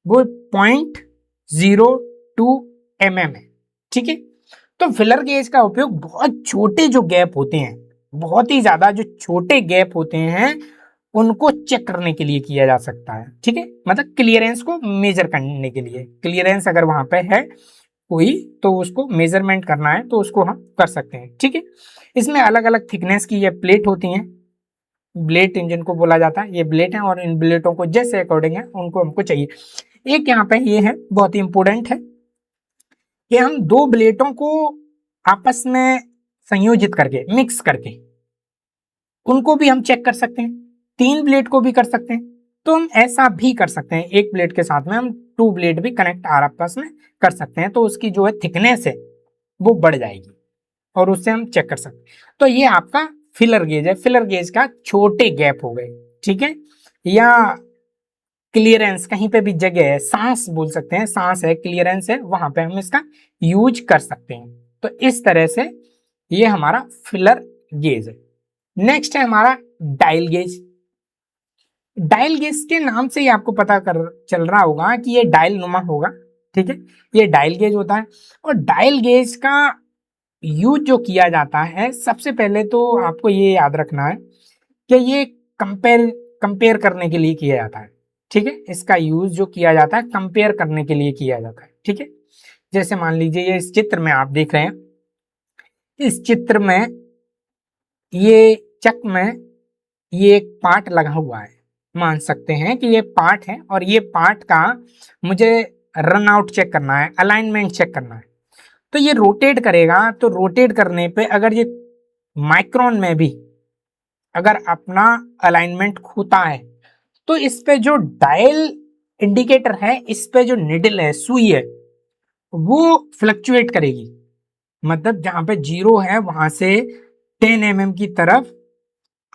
वो 0.02 mm है। ठीक है, तो फिलर गेज का उपयोग बहुत छोटे जो गैप होते हैं, बहुत ही ज्यादा जो छोटे गैप होते हैं, उनको चेक करने के लिए किया जा सकता है। ठीक है, मतलब क्लियरेंस को मेजर करने के लिए, क्लियरेंस अगर वहां पे है कोई, तो उसको मेजरमेंट करना है तो उसको हम कर सकते हैं। ठीक है, इसमें अलग अलग थिकनेस की ये प्लेट होती हैं, ब्लेड इंजन को बोला जाता है। ये ब्लेड है, और इन ब्लेडों को जैसे अकॉर्डिंग है उनको हमको चाहिए। एक यहाँ पे ये है, बहुत ही इंपॉर्टेंट है कि हम दो ब्लेडों को आपस में संयोजित करके, मिक्स करके, उनको भी हम चेक कर सकते हैं। 3 ब्लेड को भी कर सकते हैं, तो हम ऐसा भी कर सकते हैं, एक ब्लेड के साथ में हम 2 ब्लेड भी कनेक्ट आपस में कर सकते हैं, तो उसकी जो है थिकनेस है वो बढ़ जाएगी, और उससे हम चेक कर सकते हैं। तो ये आपका फिलर गेज है। फिलर गेज का छोटे गैप हो गए। ठीक है, या क्लियरेंस, कहीं पे भी जगह है, सांस बोल सकते हैं, सांस है, क्लियरेंस है, वहां पे हम इसका यूज कर सकते हैं। तो इस तरह से ये हमारा फिलर गेज है। नेक्स्ट है हमारा डायल गेज। डायल गेज के नाम से ही आपको पता कर चल रहा होगा कि ये डायल नुमा होगा। ठीक है, ये डायल गेज होता है। और डायल गेज का यूज जो किया जाता है, सबसे पहले तो आपको ये याद रखना है कि ये कंपेयर करने के लिए किया जाता है। ठीक है, इसका यूज जो किया जाता है कंपेयर करने के लिए किया जाता है। ठीक है, जैसे मान लीजिए ये इस चित्र में आप देख रहे हैं, इस चित्र में ये चक में ये एक पार्ट लगा हुआ है, मान सकते हैं कि ये पार्ट है, और ये पार्ट का मुझे रन आउट चेक करना है, अलाइनमेंट चेक करना है। तो ये रोटेट करेगा, तो रोटेट करने पे अगर ये माइक्रोन में भी अगर अपना अलाइनमेंट खोता है, तो इस पे जो डायल इंडिकेटर है, इस पे जो निडल है, सुई है, वो फ्लक्चुएट करेगी। मतलब जहां पे 0 है वहां से 10 mm की तरफ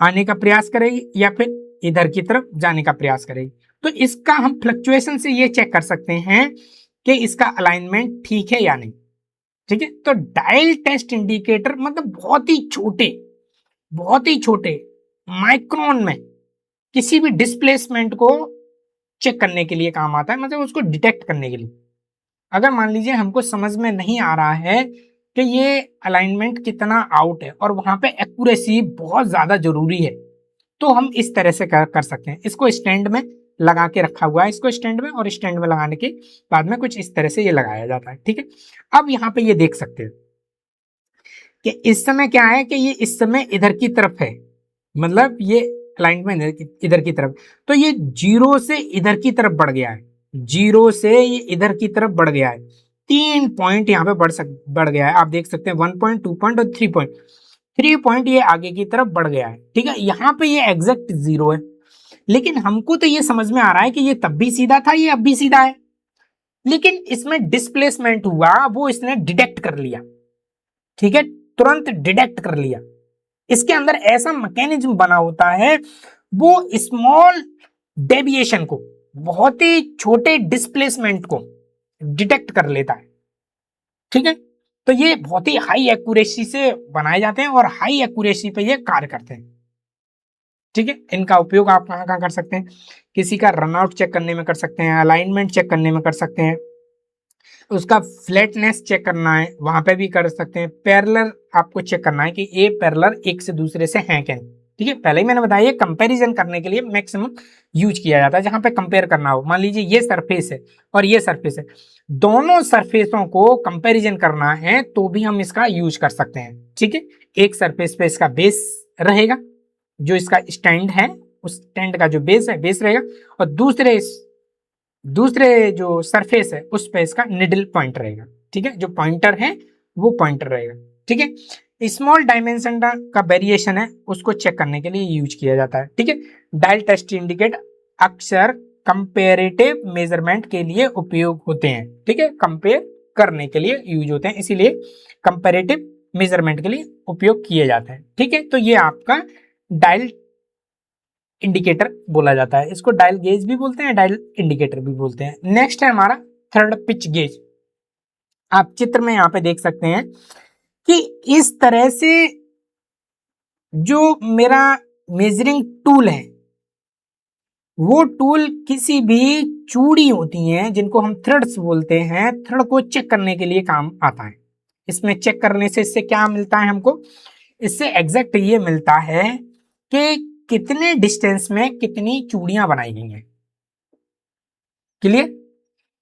आने का प्रयास करेगी, या फिर इधर की तरफ जाने का प्रयास करेगी। तो इसका हम फ्लक्चुएशन से ये चेक कर सकते हैं कि इसका अलाइनमेंट ठीक है या नहीं। ठीक है, तो डायल टेस्ट इंडिकेटर मतलब बहुत ही छोटे माइक्रोन में किसी भी डिस्प्लेसमेंट को चेक करने के लिए काम आता है, मतलब उसको डिटेक्ट करने के लिए। अगर मान लीजिए हमको समझ में नहीं आ रहा है कि ये अलाइनमेंट कितना आउट है, और वहां पे एक्यूरेसी बहुत ज्यादा जरूरी है, तो हम इस तरह से कर सकते हैं। इसको स्टैंड में लगा के रखा हुआ है, इसको स्टैंड में, और स्टैंड में लगाने के बाद में कुछ इस तरह से ये लगाया जाता है। ठीक है, अब यहाँ पे ये देख सकते हैं कि इस समय क्या है कि ये इस समय इधर की तरफ है, मतलब ये अलाइनमेंट इधर की तरफ, तो ये 0 से इधर की तरफ बढ़ गया है, 0 से ये इधर की तरफ बढ़ गया है। 3 पॉइंट यहाँ पे बढ़ गया है, आप देख सकते हैं 1 पॉइंट, 2 पॉइंट और 3 पॉइंट। 3 पॉइंट ये आगे की तरफ बढ़ गया है। ठीक है, यहाँ पे ये एग्जैक्ट 0 है, लेकिन हमको तो ये समझ में आ रहा है कि ये तब भी सीधा था, ये अब भी सीधा है, लेकिन इसमें डिस्प्लेसमेंट हुआ, वो इसने डिटेक्ट कर लिया। ठीक है, तुरंत डिटेक्ट कर लिया। इसके अंदर ऐसा मैकेनिज्म बना होता है, वो स्मॉल डेविएशन को, बहुत ही छोटे डिस्प्लेसमेंट को डिटेक्ट कर लेता है। ठीक है, तो ये बहुत ही हाई एक्यूरेसी से बनाए जाते हैं और हाई एक्यूरेसी पे ये कार्य करते हैं। ठीक है, इनका उपयोग आप कहाँ कहाँ कर सकते हैं, किसी का रनआउट चेक करने में कर सकते हैं, अलाइनमेंट चेक करने में कर सकते हैं, उसका फ्लैटनेस चेक करना है वहां पे भी कर सकते हैं, पैरेलल आपको चेक करना है कि ये पैरेलल एक से दूसरे से हैं क्या नहीं। ठीक है, पहले ही मैंने बताया कंपैरिजन करने के लिए मैक्सिमम यूज किया जाता है, जहां पे कंपेयर करना हो। मान लीजिए ये सरफेस है और ये सरफेस है, दोनों सरफेसों को कंपैरिजन करना है तो भी हम इसका यूज कर सकते हैं। ठीक है, एक सरफेस पे इसका बेस रहेगा, जो इसका स्टैंड है उस स्टैंड का जो बेस है बेस रहेगा, और दूसरे जो सरफेस है उस पे इसका निडल पॉइंट रहेगा। ठीक है, जो पॉइंटर है वो पॉइंटर रहेगा। ठीक है, स्मॉल डायमेंशन का वेरिएशन है उसको चेक करने के लिए यूज किया जाता है। ठीक है, डायल टेस्ट इंडिकेट अक्सर कंपेरेटिव मेजरमेंट के लिए उपयोग होते हैं। ठीक है, कंपेयर करने के लिए यूज होते हैं, इसीलिए कंपेरेटिव मेजरमेंट के लिए उपयोग किए जाते हैं। ठीक है, तो ये आपका डायल इंडिकेटर बोला जाता है, इसको डायल गेज भी बोलते हैं, डायल इंडिकेटर भी बोलते हैं। नेक्स्ट है हमारा थर्ड पिच गेज। आप चित्र में यहां पे देख सकते हैं कि इस तरह से जो मेरा मेजरिंग टूल है, वो टूल किसी भी चूड़ी होती हैं जिनको हम थ्रेड्स बोलते हैं, थ्रेड को चेक करने के लिए काम आता है। इसमें चेक करने से इससे क्या मिलता है हमको, इससे एग्जैक्ट ये मिलता है कि कितने डिस्टेंस में कितनी चूड़ियां बनाई गई हैं। क्लियर,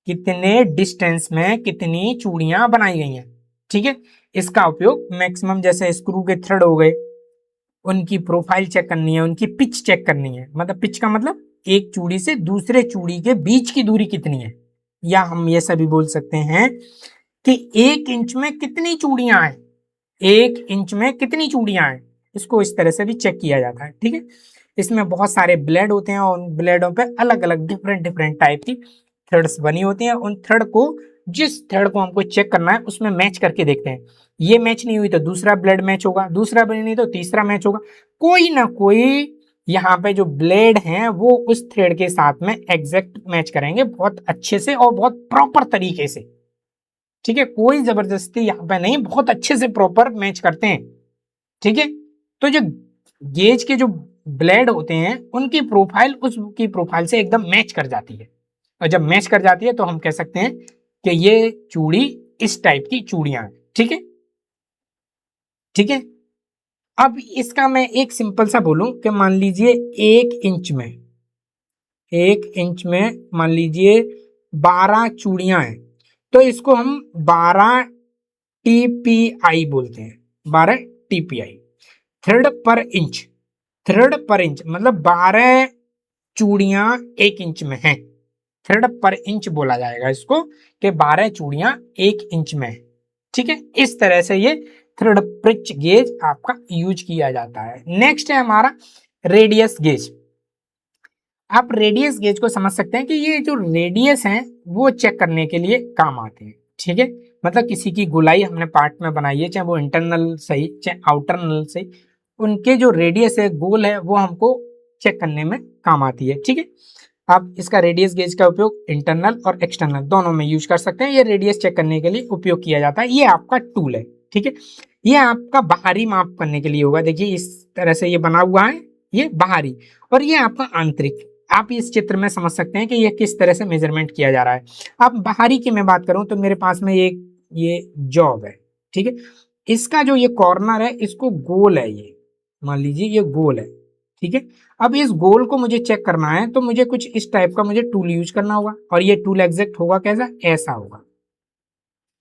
कितने डिस्टेंस में कितनी चूड़ियां बनाई गई हैं। ठीक है, इसका उपयोग मैक्सिमम जैसे स्क्रू के थ्रेड हो गए, उनकी प्रोफाइल चेक करनी है, उनकी पिच चेक करनी है। मतलब पिच का मतलब एक चूड़ी से दूसरे चूड़ी के बीच की दूरी कितनी है, या हम ये सभी बोल सकते हैं कि 1 इंच में कितनी चूड़ियां हैं, 1 इंच में कितनी चूड़ियां हैं, इसको इस तरह से भी चेक किया जाता है। ठीक है, इसमें बहुत सारे ब्लेड होते हैं और उन ब्लेडों पे अलग अलग डिफरेंट डिफरेंट टाइप की थ्रेड्स बनी होती हैं। उन थ्रेड को, जिस थ्रेड को हमको चेक करना है उसमें मैच करके देखते हैं, ये मैच नहीं हुई तो दूसरा ब्लेड मैच होगा, दूसरा ब्लेड नहीं तो तीसरा मैच होगा, कोई ना कोई यहाँ पे जो ब्लेड हैं वो उस थ्रेड के साथ में एग्जैक्ट मैच करेंगे बहुत अच्छे से और बहुत प्रॉपर तरीके से। ठीक है, कोई जबरदस्ती यहाँ पे नहीं, बहुत अच्छे से प्रॉपर मैच करते हैं। ठीक है, तो जो गेज के जो ब्लेड होते हैं उनकी प्रोफाइल उसकी प्रोफाइल से एकदम मैच कर जाती है, और जब मैच कर जाती है तो हम कह सकते हैं कि ये चूड़ी इस टाइप की चूड़ियां हैं। ठीक है, ठीक है, अब इसका मैं एक सिंपल सा बोलूं कि मान लीजिए 1 इंच में मान लीजिए 12 चूड़ियां हैं, तो इसको हम 12 TPI बोलते हैं, 12 TPI, थ्रेड पर इंच मतलब 12 चूड़ियां 1 इंच में हैं, थ्रेड पर इंच बोला जाएगा इसको, कि 12 चूड़ियां 1 इंच में है। ठीक है, इस तरह से ये थ्रेड पिच गेज आपका यूज किया जाता है। नेक्स्ट है हमारा रेडियस गेज। आप रेडियस गेज को समझ सकते हैं कि ये जो रेडियस है वो चेक करने के लिए काम आते हैं। ठीक है, मतलब किसी की गोलाई हमने पार्ट में बनाई है, चाहे वो इंटरनल सही चाहे आउटरनल सही, उनके जो रेडियस है गोल है वो हमको चेक करने में काम आती है। ठीक है, आप इसका रेडियस गेज का उपयोग इंटरनल और एक्सटर्नल दोनों में यूज कर सकते हैं। ये रेडियस चेक करने के लिए उपयोग किया जाता है, ये आपका टूल है। ठीक है, ये आपका बाहरी माप करने के लिए होगा। देखिए इस तरह से ये बना हुआ है, ये बाहरी, और ये आपका आंतरिक। आप इस चित्र में समझ सकते हैं कि ये किस तरह से मेजरमेंट किया जा रहा है। अब बाहरी की मैं बात करूं तो मेरे पास में एक ये जॉब है। ठीक है, इसका जो ये कॉर्नर है इसको गोल है, ये मान लीजिए ये गोल है। ठीक है, अब इस गोल को मुझे चेक करना है तो मुझे कुछ इस टाइप का मुझे टूल यूज करना होगा, और ये टूल एग्जैक्ट होगा कैसा, ऐसा होगा।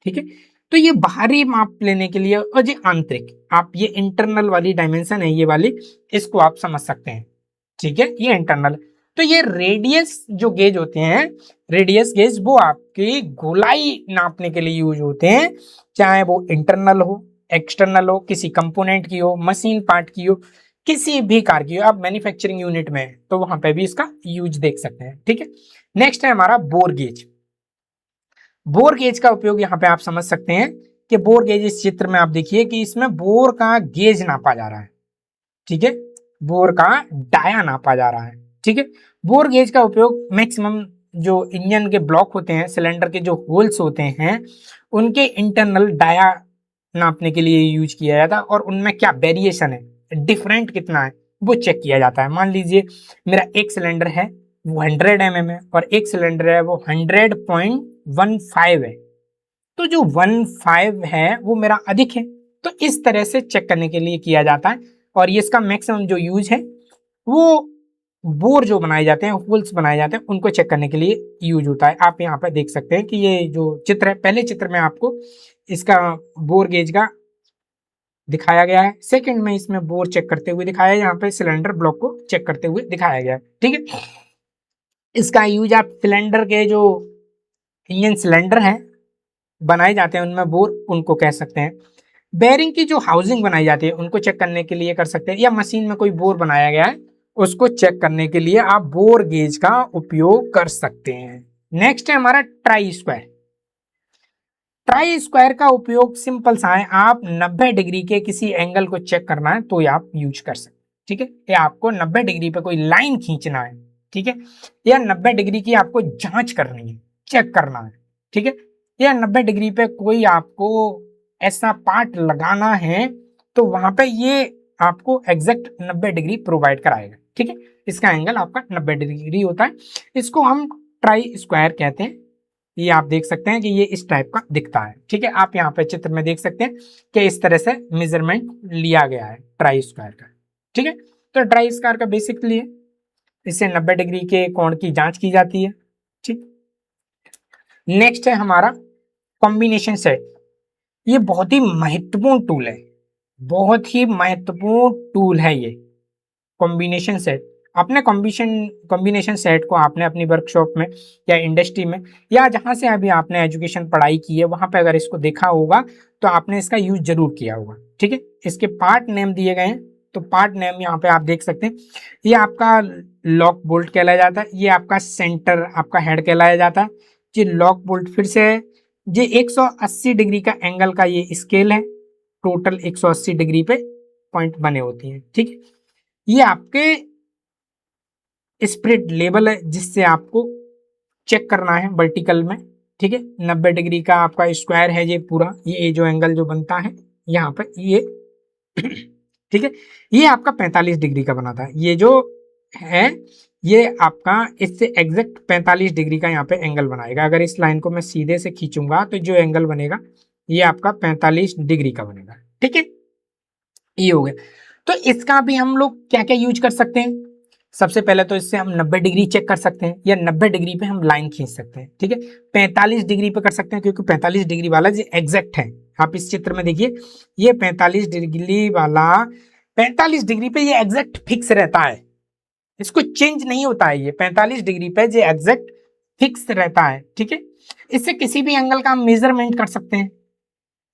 ठीक है, तो ये बाहरी माप लेने के लिए, और ये आंतरिक, आप ये इंटरनल वाली डायमेंशन है ये वाली, इसको आप समझ सकते हैं। ठीक है, ये इंटरनल। तो ये रेडियस जो गेज होते हैं, रेडियस गेज वो आपकी गोलाई नापने के लिए यूज होते हैं, चाहे वो इंटरनल हो एक्सटर्नल हो, किसी कंपोनेंट की हो, मशीन पार्ट की हो, किसी भी कार की हो, आप मैन्युफैक्चरिंग यूनिट में है तो वहां पे भी इसका यूज देख सकते हैं। ठीक है, नेक्स्ट है हमारा बोर गेज। बोर गेज का उपयोग यहाँ पे आप समझ सकते हैं कि बोर गेज, इस चित्र में आप देखिए कि इसमें बोर का गेज नापा जा रहा है। ठीक है, बोर का डाया नापा जा रहा है। ठीक है, बोर गेज का उपयोग मैक्सिमम जो इंजन के ब्लॉक होते हैं, सिलेंडर के जो होल्स होते हैं, उनके इंटरनल डाया नापने के लिए यूज किया जाता है और उनमें क्या वेरिएशन है, डिफरेंट कितना है, वो चेक किया जाता है। मान लीजिए मेरा एक सिलेंडर है वो 100 mm है और एक सिलेंडर है वो 100.15 है, तो जो 15 है वो मेरा अधिक है, तो इस तरह से चेक करने के लिए किया जाता है। और ये इसका मैक्सिमम जो यूज है वो बोर जो बनाए जाते हैं, होल्स बनाए जाते हैं, उनको चेक करने के लिए यूज होता है। आप यहाँ पे देख सकते हैं कि ये जो चित्र है, पहले चित्र में आपको इसका बोर गेज का दिखाया गया है, सेकंड में इसमें बोर चेक करते हुए दिखाया है, यहाँ पे सिलेंडर ब्लॉक को चेक करते हुए दिखाया गया है। ठीक है, इसका यूज आप सिलेंडर के जो इंजन सिलेंडर हैं बनाए जाते हैं उनमें बोर, उनको कह सकते हैं। बेरिंग की जो हाउसिंग बनाई जाती है उनको चेक करने के लिए कर सकते हैं, या मशीन में कोई बोर बनाया गया है उसको चेक करने के लिए आप बोर गेज का उपयोग कर सकते हैं। नेक्स्ट है हमारा ट्राई स्क्वायर। ट्राई स्क्वायर का उपयोग सिंपल सा है, आप 90 डिग्री के किसी एंगल को चेक करना है तो आप यूज कर सकते हैं। ठीक है, या आपको 90 डिग्री पे कोई लाइन खींचना है, ठीक है, या 90 डिग्री की आपको जांच करनी है, चेक करना है, ठीक है, या 90 डिग्री पे कोई आपको ऐसा पार्ट लगाना है, तो वहां पे ये आपको एग्जैक्ट 90 डिग्री प्रोवाइड कराएगा। ठीक है, इसका एंगल आपका 90 डिग्री होता है, इसको हम ट्राई स्क्वायर कहते हैं। ये आप देख सकते हैं कि ये इस टाइप का दिखता है। ठीक है, आप यहाँ पे चित्र में देख सकते हैं कि इस तरह से मेजरमेंट लिया गया है ट्राई स्क्वायर का। ठीक है, तो ट्राई स्क्वायर का बेसिकली है, इससे 90 डिग्री के कोण की जांच की जाती है। ठीक, नेक्स्ट है हमारा कॉम्बिनेशन सेट। ये बहुत ही महत्वपूर्ण टूल है, बहुत ही महत्वपूर्ण टूल है ये कॉम्बिनेशन सेट। अपने कॉम्बिनेशन सेट को आपने अपनी वर्कशॉप में या इंडस्ट्री में या जहां से अभी आपने एजुकेशन पढ़ाई की है वहां पे अगर इसको देखा होगा तो आपने इसका यूज जरूर किया होगा। ठीक है, इसके पार्ट नेम दिए गए हैं, तो पार्ट नेम यहाँ पे आप देख सकते हैं। ये आपका लॉक बोल्ट कहलाया जाता है, ये आपका सेंटर आपका हेड कहलाया जाता है। ये लॉक बोल्ट फिर से है, ये 180 डिग्री का एंगल का ये स्केल है, टोटल 180 डिग्री पे पॉइंट बने होती हैं। ठीक है, ये आपके स्प्रिट लेवल है जिससे आपको चेक करना है वर्टिकल में। ठीक है, 90 डिग्री का आपका स्क्वायर है ये पूरा, ये जो एंगल जो बनता है यहाँ पर ये ठीक है, ये आपका 45 डिग्री का बना था, ये जो है ये आपका इससे एग्जैक्ट 45 डिग्री का यहाँ पे एंगल बनाएगा। अगर इस लाइन को मैं सीधे से खींचूंगा तो जो एंगल बनेगा ये आपका 45 डिग्री का बनेगा। ठीक है, ये हो गया। तो इसका भी हम लोग क्या क्या यूज कर सकते हैं, सबसे पहले तो इससे हम 90 डिग्री चेक कर सकते हैं या 90 डिग्री पे हम लाइन खींच सकते हैं। ठीक है, 45 डिग्री पे कर सकते हैं क्योंकि 45 डिग्री वाला जो एग्जैक्ट है, आप इस चित्र में देखिए ये 45 डिग्री वाला 45 डिग्री पे ये एग्जैक्ट फिक्स रहता है, इसको चेंज नहीं होता है, ये 45 डिग्री पे ये एग्जैक्ट फिक्स रहता है। ठीक है, इससे किसी भी एंगल का हम मेजरमेंट कर सकते हैं,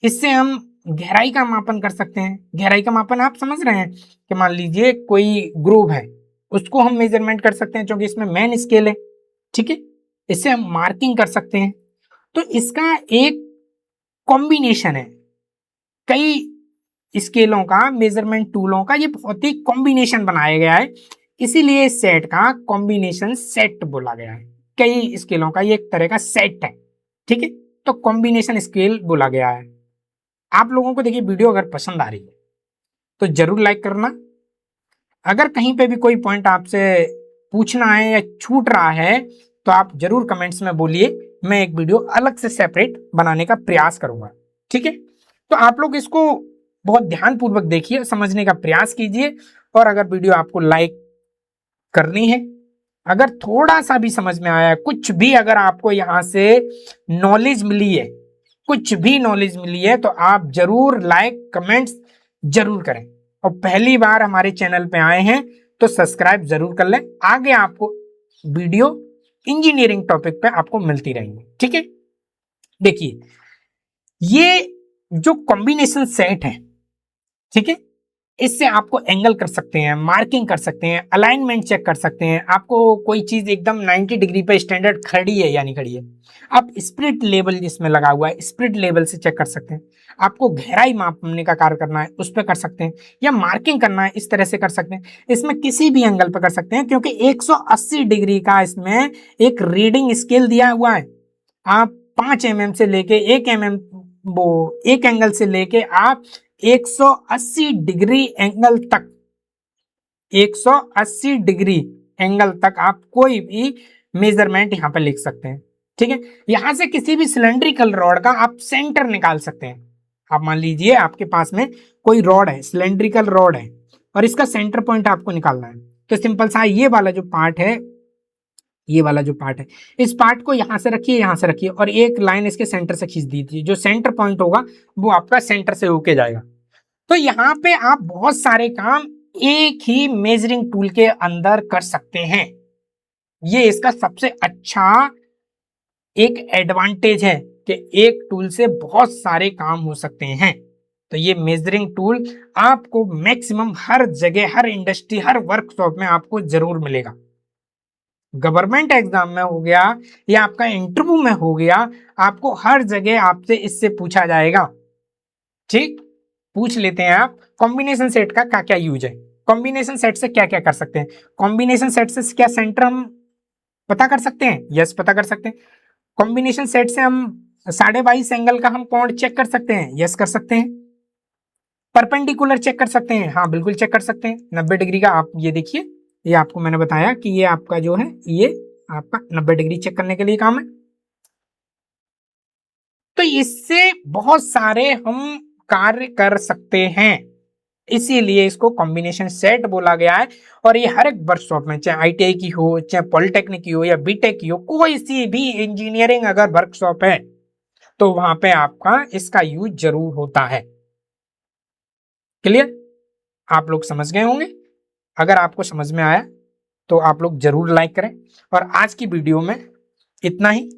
इससे हम गहराई का मापन कर सकते हैं। गहराई का मापन आप समझ रहे हैं कि मान लीजिए कोई ग्रूव है उसको हम मेजरमेंट कर सकते हैं क्योंकि इसमें मेन स्केल है। ठीक है, इससे हम मार्किंग कर सकते हैं। तो इसका एक कॉम्बिनेशन है, कई स्केलों का मेजरमेंट टूलों का ये बहुत ही कॉम्बिनेशन बनाया गया है, इसीलिए इस सेट का कॉम्बिनेशन सेट बोला गया है। कई स्केलों का ये एक तरह का सेट है। ठीक है, तो कॉम्बिनेशन स्केल बोला गया है। आप लोगों को देखिए वीडियो अगर पसंद आ रही है तो जरूर लाइक करना, अगर कहीं पे भी कोई पॉइंट आपसे पूछना है या छूट रहा है तो आप जरूर कमेंट्स में बोलिए, मैं एक वीडियो अलग से सेपरेट बनाने का प्रयास करूंगा। ठीक है, तो आप लोग इसको बहुत ध्यानपूर्वक देखिए, समझने का प्रयास कीजिए, और अगर वीडियो आपको लाइक करनी है, अगर थोड़ा सा भी समझ में आया है, कुछ भी अगर आपको यहाँ से नॉलेज मिली है, कुछ भी नॉलेज मिली है, तो आप जरूर लाइक कमेंट्स जरूर करें, और पहली बार हमारे चैनल पे आए हैं तो सब्सक्राइब जरूर कर लें। आगे आपको वीडियो इंजीनियरिंग टॉपिक पे आपको मिलती रहेंगी। ठीक है, देखिए ये जो कॉम्बिनेशन सेट है, ठीक है, इससे आपको एंगल कर सकते हैं, मार्किंग कर सकते हैं, अलाइनमेंट चेक कर सकते हैं, आपको कोई चीज एकदम 90 डिग्री पे स्टैंडर्ड खड़ी है या नहीं खड़ी है। आप स्पिरिट लेवल जिसमें लगा हुआ है, स्पिरिट लेवल से चेक कर सकते हैं। आपको गहराई मापने का कार्य करना है, उस पर कर सकते हैं, या मार्किंग करना है, इस तरह से कर सकते हैं। इसमें किसी भी एंगल पर कर सकते हैं, क्योंकि 180 डिग्री का इसमें एक रीडिंग स्केल दिया हुआ है। आप 5 mm से लेके 1 mm, वो एक एंगल से लेके आप 180 डिग्री एंगल तक, 180 डिग्री एंगल तक आप कोई भी मेजरमेंट यहां पर लिख सकते हैं। ठीक है, यहां से किसी भी सिलेंड्रिकल रॉड का आप सेंटर निकाल सकते हैं। आप मान लीजिए आपके पास में कोई रॉड है, सिलेंड्रिकल रॉड है, और इसका सेंटर पॉइंट आपको निकालना है। तो सिंपल सा ये वाला जो पार्ट है, ये वाला जो पार्ट है, इस पार्ट को यहां से रखिए, यहां से रखिए, और एक लाइन इसके सेंटर से खींच दीजिए। जो सेंटर पॉइंट होगा वो आपका सेंटर से होके जाएगा। तो यहाँ पे आप बहुत सारे काम एक ही मेजरिंग टूल के अंदर कर सकते हैं। ये इसका सबसे अच्छा एक एडवांटेज है कि एक टूल से बहुत सारे काम हो सकते हैं। तो ये मेजरिंग टूल आपको मैक्सिमम हर जगह, हर इंडस्ट्री, हर वर्कशॉप में आपको जरूर मिलेगा। गवर्नमेंट एग्जाम में हो गया या आपका इंटरव्यू में हो गया, आपको हर जगह आपसे इससे पूछा जाएगा। ठीक, पूछ लेते हैं आप कॉम्बिनेशन सेट का क्या क्या यूज है, कॉम्बिनेशन सेट से क्या क्या कर सकते हैं। कॉम्बिनेशन सेट से क्या सेंटर हम पता कर सकते हैं? यस, पता कर सकते हैं। कॉम्बिनेशन सेट से हम 22.5 एंगल का हम कोण चेक कर सकते हैं। यस, कर सकते हैं। परपेंडिकुलर चेक कर सकते हैं। हाँ, बिल्कुल चेक कर सकते हैं। 90 डिग्री का आप ये देखिए, ये आपको मैंने बताया कि ये आपका जो है, ये आपका 90 डिग्री चेक करने के लिए काम है। तो इससे बहुत सारे हम कार्य कर सकते हैं, इसीलिए इसको कॉम्बिनेशन सेट बोला गया है। और ये हर एक वर्कशॉप में, चाहे आईटीआई की हो, चाहे पॉलिटेक्निक की हो, या बीटेक की हो, कोई सी भी इंजीनियरिंग अगर वर्कशॉप है तो वहां पे आपका इसका यूज जरूर होता है। क्लियर? आप लोग समझ गए होंगे। अगर आपको समझ में आया तो आप लोग जरूर लाइक करें। और आज की वीडियो में इतना ही।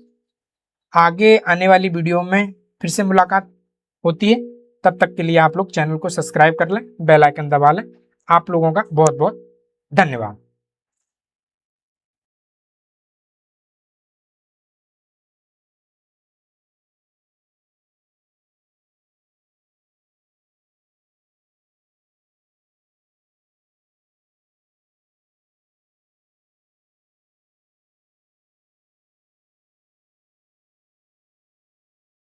आगे आने वाली वीडियो में फिर से मुलाकात होती है। तब तक के लिए आप लोग चैनल को सब्सक्राइब कर लें, बेल आइकन दबा लें। आप लोगों का बहुत बहुत धन्यवाद।